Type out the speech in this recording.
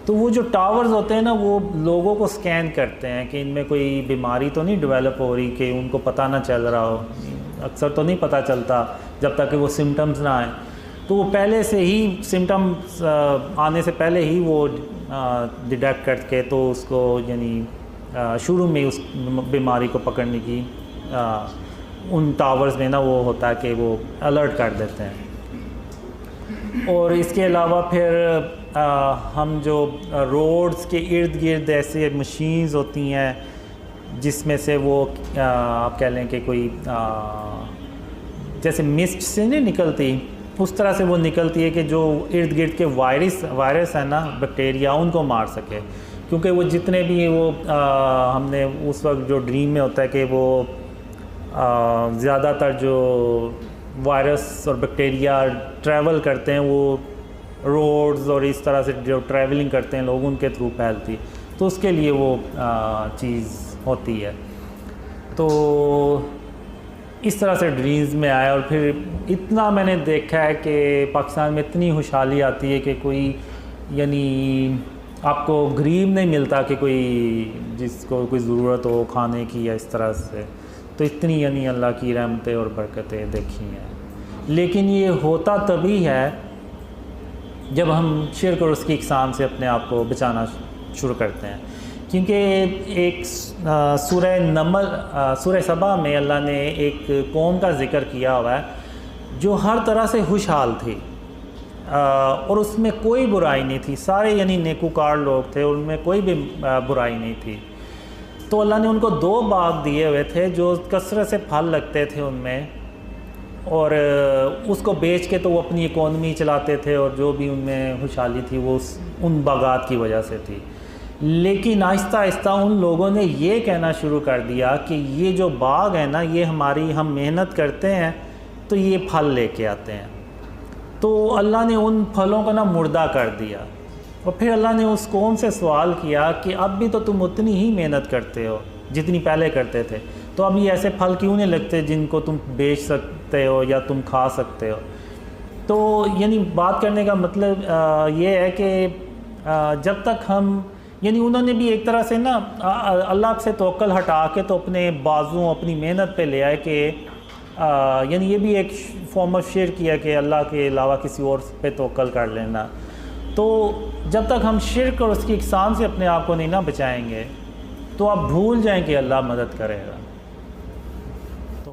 تو وہ جو ٹاورز ہوتے ہیں نا وہ لوگوں کو سکین کرتے ہیں کہ ان میں کوئی بیماری تو نہیں ڈیولپ ہو رہی کہ ان کو پتہ نہ چل رہا ہو. اکثر تو نہیں پتہ چلتا جب تک کہ وہ سمٹمز نہ آئیں. تو وہ پہلے سے ہی سمٹمز آنے سے پہلے ہی وہ ڈیٹیکٹ کر کے تو اس کو یعنی شروع میں اس بیماری کو پکڑنے کی ان ٹاورز میں نا وہ ہوتا ہے کہ وہ الرٹ کر دیتے ہیں. اور اس کے علاوہ پھر ہم جو روڈز کے ارد گرد ایسے مشینز ہوتی ہیں جس میں سے وہ آپ کہہ لیں کہ کوئی جیسے مسٹ سے نہیں نکلتی اس طرح سے وہ نکلتی ہے کہ جو ارد گرد کے وائرس ہیں نا بیکٹیریا ان کو مار سکے. کیونکہ وہ جتنے بھی وہ ہم نے اس وقت جو ڈریم میں ہوتا ہے کہ وہ زیادہ تر جو وائرس اور بیکٹیریا ٹریول کرتے ہیں وہ روڈز اور اس طرح سے جو ٹریولنگ کرتے ہیں لوگ ان کے تھرو پھیلتی, تو اس کے لیے وہ چیز ہوتی ہے. تو اس طرح سے ڈریمز میں آیا. اور پھر اتنا میں نے دیکھا ہے کہ پاکستان میں اتنی خوشحالی آتی ہے کہ کوئی یعنی آپ کو غریب نہیں ملتا کہ کوئی جس کو کوئی ضرورت ہو کھانے کی یا اس طرح سے. تو اتنی یعنی اللہ کی رحمتیں اور برکتیں دیکھی ہیں. لیکن یہ ہوتا تبھی ہے جب ہم شرک اور اس کی اقسام سے اپنے آپ کو بچانا شروع کرتے ہیں. کیونکہ ایک سورہ نمل سورہ سبا میں اللہ نے ایک قوم کا ذکر کیا ہوا ہے جو ہر طرح سے خوشحال تھی اور اس میں کوئی برائی نہیں تھی. سارے یعنی نیکوکار لوگ تھے, ان میں کوئی بھی برائی نہیں تھی. تو اللہ نے ان کو 2 باغ دیے ہوئے تھے جو کثرت سے پھل لگتے تھے ان میں, اور اس کو بیچ کے تو وہ اپنی اکانومی چلاتے تھے اور جو بھی ان میں خوشحالی تھی وہ ان باغات کی وجہ سے تھی. لیکن آہستہ آہستہ ان لوگوں نے یہ کہنا شروع کر دیا کہ یہ جو باغ ہے نا یہ ہم محنت کرتے ہیں تو یہ پھل لے کے آتے ہیں. تو اللہ نے ان پھلوں کو نا مردہ کر دیا. اور پھر اللہ نے اس قوم سے سوال کیا کہ اب بھی تو تم اتنی ہی محنت کرتے ہو جتنی پہلے کرتے تھے, تو اب یہ ایسے پھل کیوں نہیں لگتے جن کو تم بیچ سکتے ہو یا تم کھا سکتے ہو. تو یعنی بات کرنے کا مطلب یہ ہے کہ جب تک ہم یعنی انہوں نے بھی ایک طرح سے نا اللہ سے توکل ہٹا کے تو اپنے بازوں اپنی محنت پہ لے آئے کہ یعنی یہ بھی ایک فارم آف شرک کیا کہ اللہ کے علاوہ کسی اور پہ توکل کر لینا. تو جب تک ہم شرک اور اس کی اقسام سے اپنے آپ کو نہیں نہ بچائیں گے تو آپ بھول جائیں کہ اللہ مدد کرے گا.